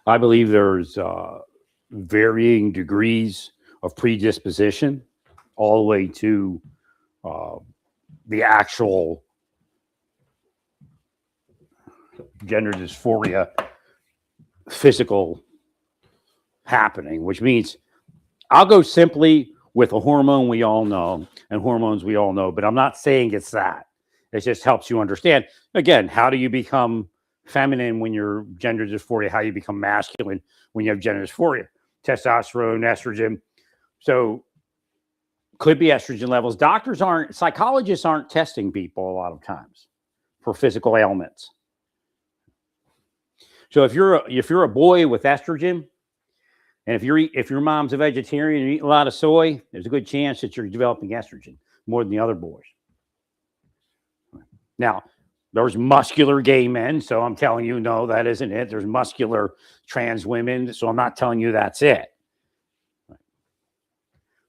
I believe there's varying degrees of predisposition, all the way to uh, the actual gender dysphoria physical happening, which means I'll go simply with a hormone we all know and hormones we all know, but I'm not saying it's that. It just helps you understand, again, how do you become feminine when you're gender dysphoria, how you become masculine when you have gender dysphoria, testosterone, estrogen. So could be estrogen levels. Psychologists aren't testing people a lot of times for physical ailments. So if you're a boy with estrogen, and if your mom's a vegetarian and you eat a lot of soy, there's a good chance that you're developing estrogen more than the other boys. Now, there's muscular gay men, so I'm telling you, no, that isn't it. There's muscular trans women, so I'm not telling you that's it.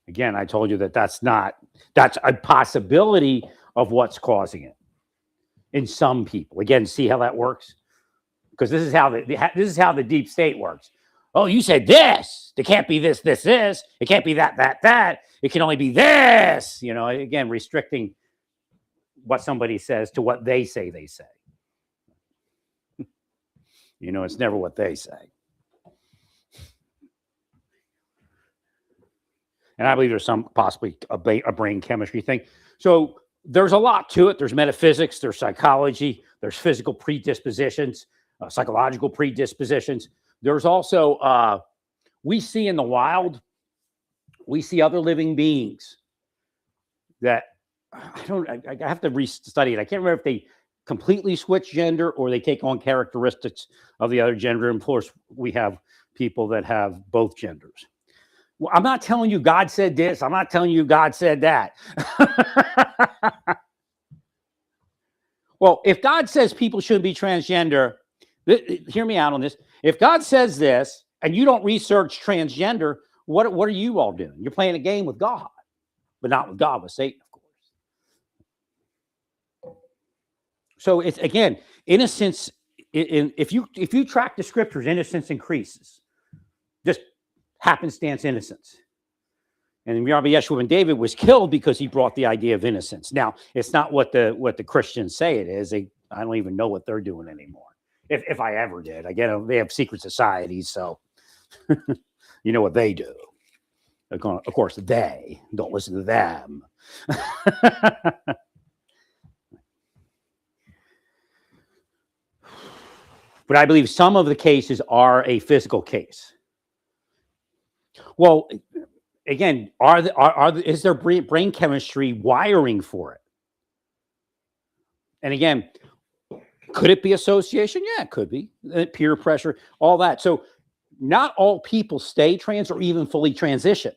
Again, I told you that's a possibility of what's causing it in some people. Again, see how that works? Because this is how the deep state works. Oh, you said this. It can't be this, this, this. It can't be that, that, that. It can only be this. You know, again, restricting what somebody says to what they say they say. You know, it's never what they say. And I believe there's some possibly a brain chemistry thing. So there's a lot to it. There's metaphysics, there's psychology, there's physical predispositions, psychological predispositions. There's also, we see in the wild, we see other living beings that I have to restudy it. I can't remember if they completely switch gender or they take on characteristics of the other gender. And of course, we have people that have both genders. Well, I'm not telling you God said this. I'm not telling you God said that. Well, if God says people shouldn't be transgender, hear me out on this. If God says this and you don't research transgender, what are you all doing? You're playing a game with God, but not with God, with Satan, of course. So it's, again, innocence. If you track the scriptures, innocence increases. Just happenstance innocence. And Rabbi Yeshua ben David was killed because he brought the idea of innocence. Now, it's not what the Christians say it is. I don't even know what they're doing anymore. If I ever did. Again, they have secret societies, so you know what they do. Of course, they don't listen to them. But I believe some of the cases are a physical case. Well, again, is there brain chemistry wiring for it? And again, could it be association? Yeah, it could be. Peer pressure, all that. So not all people stay trans or even fully transition.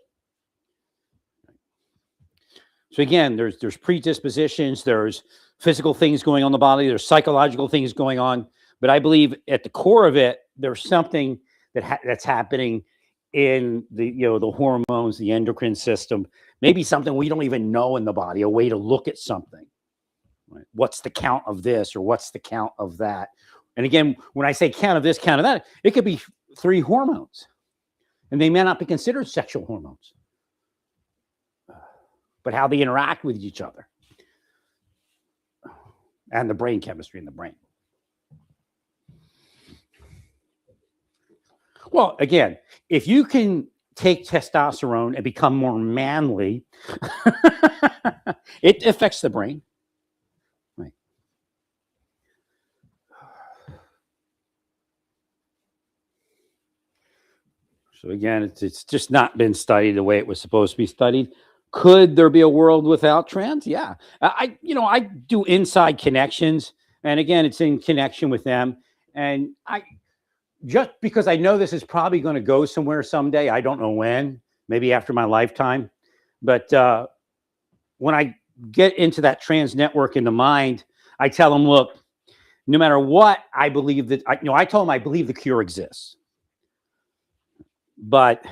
So again, there's predispositions, there's physical things going on in the body, there's psychological things going on. But I believe at the core of it, there's something that's happening in the hormones, the endocrine system, maybe something we don't even know in the body, a way to look at something. Right? What's the count of this or what's the count of that? And again, when I say count of this, count of that, it could be 3 hormones. And they may not be considered sexual hormones, but how they interact with each other and the brain chemistry in the brain. Well, again, if you can take testosterone and become more manly, it affects the brain. Right. So again, it's just not been studied the way it was supposed to be studied. Could there be a world without trans? Yeah. I do inside connections. And again, it's in connection with them. And just because I know this is probably going to go somewhere someday, I don't know when, maybe after my lifetime. But when I get into that trans network in the mind, I tell them, look, no matter what, I believe that, I told them I believe the cure exists. But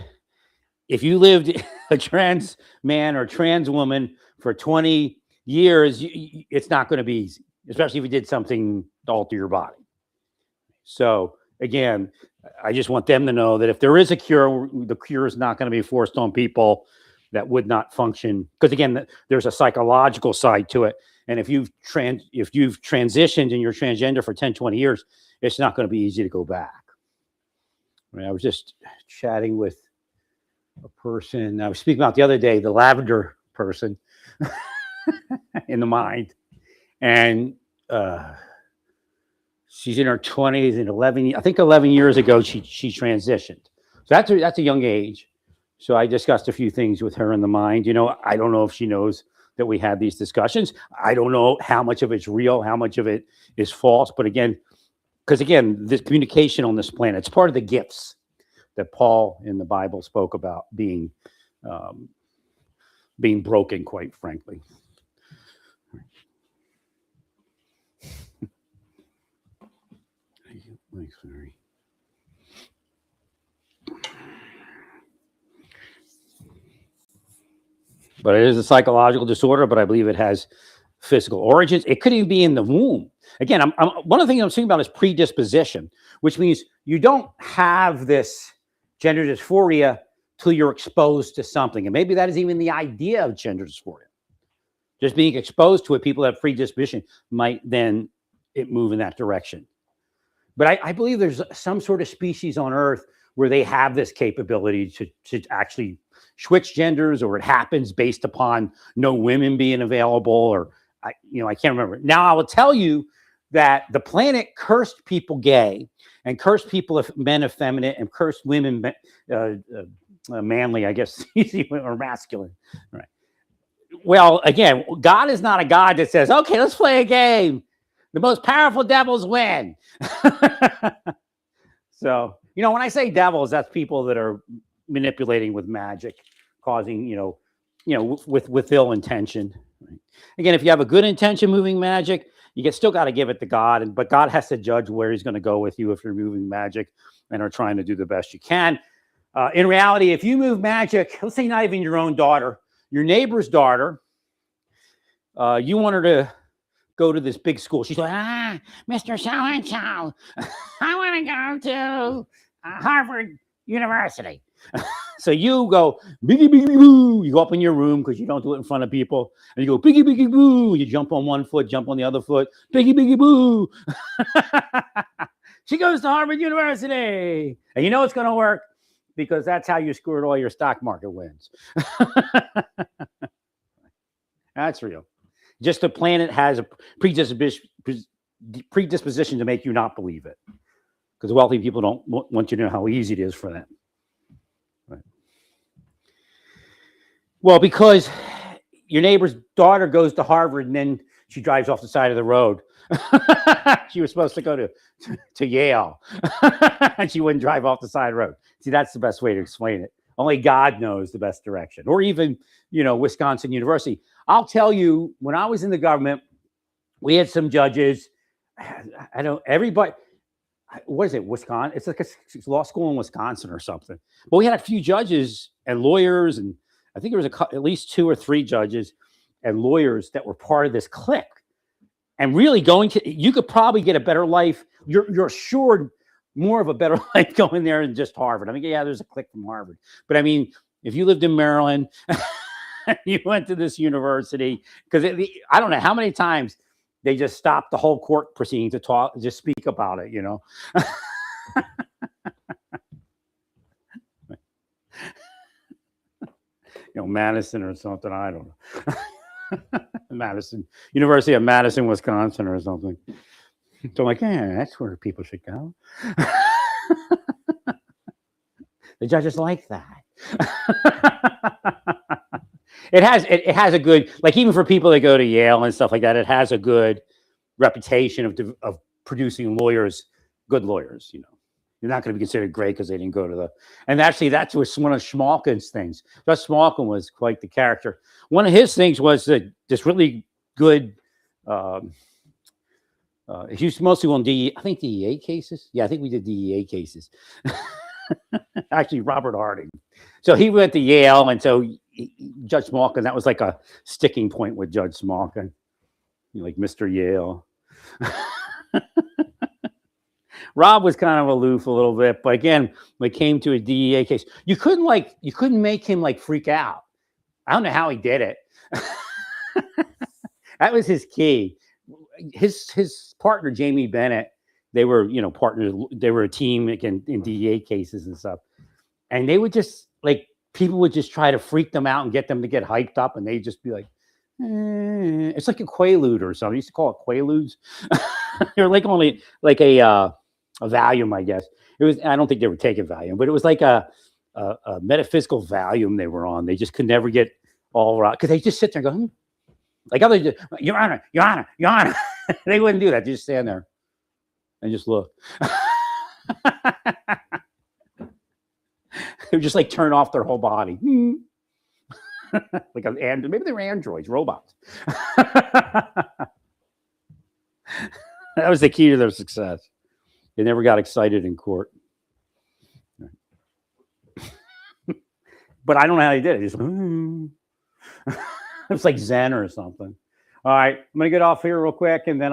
if you lived a trans man or trans woman for 20 years, it's not going to be easy, especially if you did something to alter your body. So again, I just want them to know that if there is a cure, the cure is not going to be forced on people that would not function. Because again, there's a psychological side to it. And if you've transitioned and you're transgender for 10, 20 years, it's not going to be easy to go back. I mean, I was just chatting with a person I was speaking about the other day, the lavender person in the mind. And she's in her 20s, and 11 years ago, she transitioned. So that's a young age. So I discussed a few things with her in the mind. I don't know if she knows that we had these discussions. I don't know how much of it's real, how much of it is false. But again, this communication on this planet, it's part of the gifts that Paul in the Bible spoke about being broken, quite frankly. Sorry. But it is a psychological disorder, but I believe it has physical origins. It could even be in the womb. Again, one of the things I'm thinking about is predisposition, which means you don't have this gender dysphoria till you're exposed to something. And maybe that is even the idea of gender dysphoria. Just being exposed to it, people that have predisposition might then it move in that direction. But I believe there's some sort of species on Earth where they have this capability to actually switch genders, or it happens based upon no women being available, or I can't remember. Now I will tell you that the planet cursed people gay, and cursed people men effeminate, and cursed women manly, I guess, or masculine. Right. Well, again, God is not a God that says, "Okay, let's play a game. The most powerful devils win." So, when I say devils, that's people that are manipulating with magic, causing, with ill intention. Right? Again, if you have a good intention moving magic, you still got to give it to God, but God has to judge where he's going to go with you if you're moving magic and are trying to do the best you can. In reality, if you move magic, let's say not even your own daughter, your neighbor's daughter, you want her to go to this big school. She's like, Mr. So-and-so, I want to go to Harvard University. So you go, biggie, biggie, boo. You go up in your room because you don't do it in front of people. And you go, biggie, biggie, boo. You jump on one foot, jump on the other foot. Biggie, biggie, boo. She goes to Harvard University. And you know it's going to work because that's how you scored all your stock market wins. That's real. Just the planet has a predisposition to make you not believe it, because wealthy people don't want you to know how easy it is for them. Right. Well, because your neighbor's daughter goes to Harvard and then she drives off the side of the road. She was supposed to go to Yale, and she wouldn't drive off the side of the road. See, that's the best way to explain it. Only God knows the best direction. Or even, Wisconsin University. I'll tell you, when I was in the government, we had some judges. Everybody, what is it, Wisconsin? It's like a law school in Wisconsin or something. But we had a few judges and lawyers, and I think there was at least 2 or 3 judges and lawyers that were part of this clique. And really you could probably get a better life. You're assured more of a better life going there than just Harvard. I mean, yeah, there's a clique from Harvard. But I mean, if you lived in Maryland, you went to this university, because I don't know how many times they just stopped the whole court proceeding to just speak about it, Madison or something. I don't know. Madison, University of Madison, Wisconsin or something. So I'm like, that's where people should go. The judges like that. It has a good, like, even for people that go to Yale and stuff like that, it has a good reputation of producing lawyers, good lawyers. You're not going to be considered great because they didn't go to and actually that's one of Schmalkin's things. Gus Schmalkin was quite the character. One of his things was that this really good, he used to mostly on DEA cases. Yeah, I think we did DEA cases. Actually, Robert Harding. So he went to Yale, and so Judge Schmalkin, that was like a sticking point with Judge Schmalkin. Like Mr. Yale. Rob was kind of aloof a little bit, but again, when it came to a DEA case, you couldn't make him like freak out. I don't know how he did it. That was his key. His partner Jamie Bennett, they were partners. They were a team in DEA cases and stuff, and they would just like people would just try to freak them out and get them to get hyped up, and they'd just be like, it's like a quaalude or something. I used to call it quaaludes. They're like only like a Valium, I guess. It was. I don't think they were taking Valium, but it was like a metaphysical Valium they were on. They just could never get all right because they just sit there and go, like others, Your Honor, Your Honor, Your Honor. They wouldn't do that. They just stand there and just look. They would just like turn off their whole body. Like maybe they were androids, robots. That was the key to their success. They never got excited in court. But I don't know how they did it. Just, it was like Zen or something. All right, I'm going to get off here real quick, and then I'm